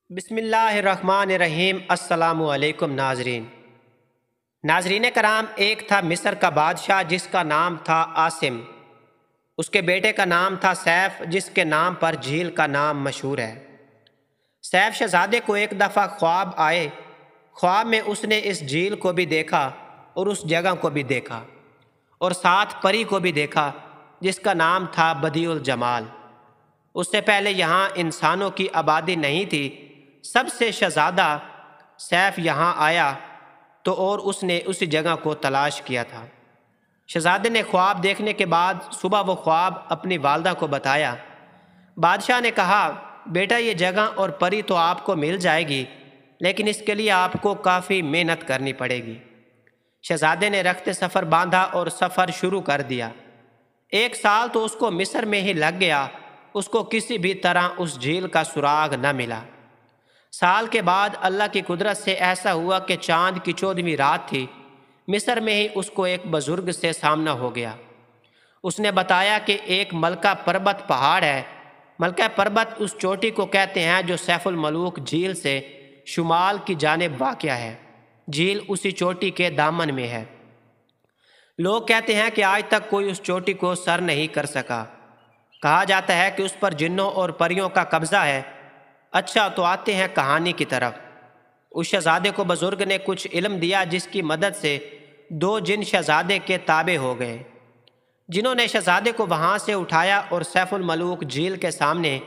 بسم اللہ الرحمن الرحیم۔ السلام علیکم ناظرین کرام، ایک تھا مصر کا بادشاہ جس کا نام تھا عاصم۔ اس کے بیٹے کا نام تھا سیف، جس کے نام پر جھیل کا نام مشہور ہے۔ سیف شہزادے کو ایک دفعہ خواب آئے۔ خواب میں اس نے اس جھیل کو بھی دیکھا اور اس جگہ کو بھی دیکھا اور ساتھ پری کو بھی دیکھا جس کا نام تھا بدیع الجمال۔ اس سے پہلے یہاں انسانوں کی آبادی نہیں تھی۔ سب سے شہزادہ سیف یہاں آیا تو اور اس نے اسی جگہ کو تلاش کیا تھا۔ شہزادے نے خواب دیکھنے کے بعد صبح وہ خواب اپنی والدہ کو بتایا۔ بادشاہ نے کہا، بیٹا یہ جگہ اور پری تو آپ کو مل جائے گی، لیکن اس کے لیے آپ کو کافی محنت کرنی پڑے گی۔ شہزادے نے رخت سفر باندھا اور سفر شروع کر دیا۔ 1 سال تو اس کو مصر میں ہی لگ گیا۔ اس کو کسی بھی طرح اس جھیل کا سراغ نہ ملا۔ سال کے بعد اللہ کی قدرت سے ایسا ہوا کہ چاند کی 14ویں رات تھی۔ مصر میں ہی اس کو ایک بزرگ سے سامنا ہو گیا۔ اس نے بتایا کہ ایک ملکہ پربت پہاڑ ہے۔ ملکہ پربت اس چوٹی کو کہتے ہیں جو سیف الملوک جھیل سے شمال کی جانب واقع ہے۔ جھیل اسی چوٹی کے دامن میں ہے۔ لوگ کہتے ہیں کہ آج تک کوئی اس چوٹی کو سر نہیں کر سکا۔ کہا جاتا ہے کہ اس پر جنوں اور پریوں کا قبضہ ہے۔ اچھا تو آتے ہیں کہانی کی طرف۔ اس شہزادے کو بزرگ نے کچھ علم دیا جس کی مدد سے 2 جن شہزادے کے تابع ہو گئے۔ جنہوں نے شہزادے کو وہاں سے اٹھایا اور سیف الملوک جھیل کے سامنے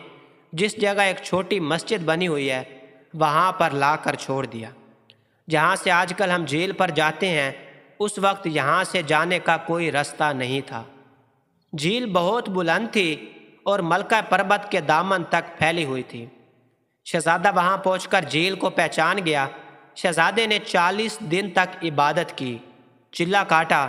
جس جگہ ایک چھوٹی مسجد بنی ہوئی ہے وہاں پر لا کر چھوڑ دیا، جہاں سے آج کل ہم جھیل پر جاتے ہیں۔ اس وقت یہاں سے جانے کا کوئی راستہ نہیں تھا۔ جھیل بہت بلند تھی اور ملکہ پربت کے دامن تک پھیلی ہوئی تھی۔ شہزادہ وہاں پہنچ کر جھیل کو پہچان گیا۔ شہزادے نے 40 دن تک عبادت کی، چلہ کاٹا۔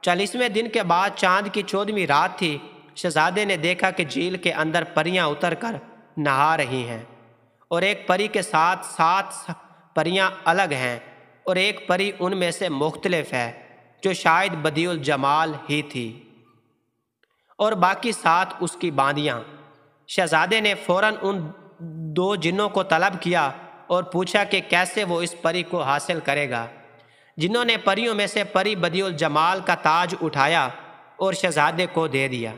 40ویں دن کے بعد چاند کی 14ویں رات تھی۔ شہزادے نے دیکھا کہ جھیل کے اندر پریاں اتر کر نہا رہی ہیں اور ایک پری کے ساتھ 7 پریاں الگ ہیں اور ایک پری ان میں سے مختلف ہے جو شاید بدیع الجمال ہی تھی اور باقی 7 اس کی باندیاں۔ شہزادے نے فوراً ان 2 جنوں کو طلب کیا اور پوچھا کہ کیسے وہ اس پری کو حاصل کرے گا۔ جنہوں نے پریوں میں سے پری بدیع الجمال کا تاج اٹھایا اور شہزادے کو دے دیا۔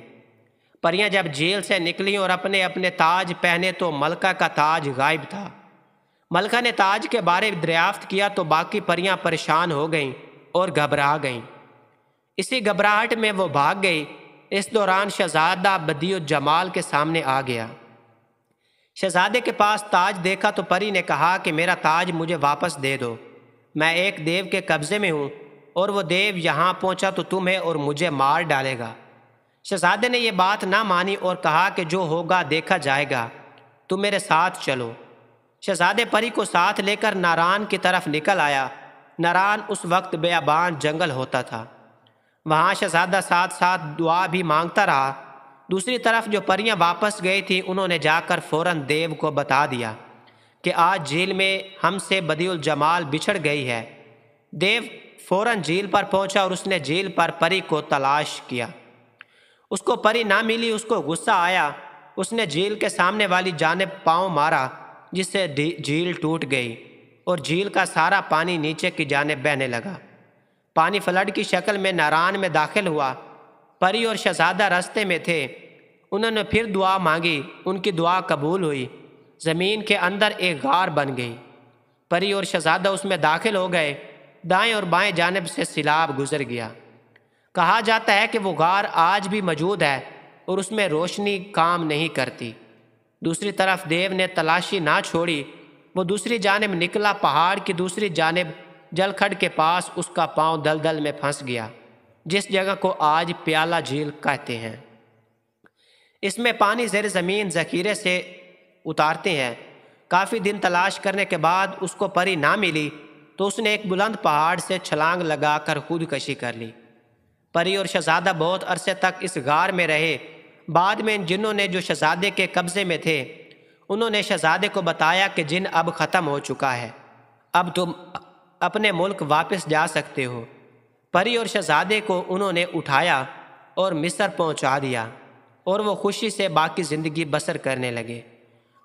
پریاں جب جھیل سے نکلیں اور اپنے اپنے تاج پہنے تو ملکہ کا تاج غائب تھا۔ ملکہ نے تاج کے بارے دریافت کیا تو باقی پریاں پریشان ہو گئیں اور گھبرا گئیں۔ اسی گھبراہٹ میں وہ بھاگ گئی۔ اس دوران شہزادہ بدیع الجمال کے سامنے آ گیا۔ شہزادے کے پاس تاج دیکھا تو پری نے کہا کہ میرا تاج مجھے واپس دے دو۔ میں ایک دیو کے قبضے میں ہوں اور وہ دیو یہاں پہنچا تو تمہیں اور مجھے مار ڈالے گا۔ شہزادے نے یہ بات نہ مانی اور کہا کہ جو ہوگا دیکھا جائے گا، تم میرے ساتھ چلو۔ شہزادے پری کو ساتھ لے کر ناران کی طرف نکل آیا۔ ناران اس وقت بیابان جنگل ہوتا تھا۔ وہاں شہزادہ ساتھ ساتھ دعا بھی مانگتا رہا۔ دوسری طرف جو پریاں واپس گئی تھیں انہوں نے جا کر فوراً دیو کو بتا دیا کہ آج جھیل میں ہم سے بدیع الجمال بچھڑ گئی ہے۔ دیو فوراً جھیل پر پہنچا اور اس نے جھیل پر پری کو تلاش کیا۔ اس کو پری نہ ملی۔ اس کو غصہ آیا۔ اس نے جھیل کے سامنے والی جانب پاؤں مارا جس سے جھیل ٹوٹ گئی اور جھیل کا سارا پانی نیچے کی جانب بہنے لگا۔ پانی فلڈ کی شکل میں ناران میں داخل ہوا۔ پری اور شہزادہ راستے میں تھے۔ انہوں نے پھر دعا مانگی۔ ان کی دعا قبول ہوئی۔ زمین کے اندر ایک غار بن گئی۔ پری اور شہزادہ اس میں داخل ہو گئے۔ دائیں اور بائیں جانب سے سیلاب گزر گیا۔ کہا جاتا ہے کہ وہ غار آج بھی موجود ہے اور اس میں روشنی کام نہیں کرتی۔ دوسری طرف دیو نے تلاشی نہ چھوڑی۔ وہ دوسری جانب نکلا۔ پہاڑ کی دوسری جانب جل کھڈ کے پاس اس کا پاؤں دلدل میں پھنس گیا، جس جگہ کو آج پیالہ جھیل کہتے ہیں۔ اس میں پانی زیر زمین ذخیرے سے اتارتے ہیں۔ کافی دن تلاش کرنے کے بعد اس کو پری نہ ملی تو اس نے ایک بلند پہاڑ سے چھلانگ لگا کر خودکشی کر لی۔ پری اور شہزادہ بہت عرصے تک اس غار میں رہے۔ بعد میں ان جنوں نے جو شہزادے کے قبضے میں تھے انہوں نے شہزادے کو بتایا کہ جن اب ختم ہو چکا ہے، اب تم اپنے ملک واپس جا سکتے ہو۔ پری اور شہزادے کو انہوں نے اٹھایا اور مصر پہنچا دیا اور وہ خوشی سے باقی زندگی بسر کرنے لگے۔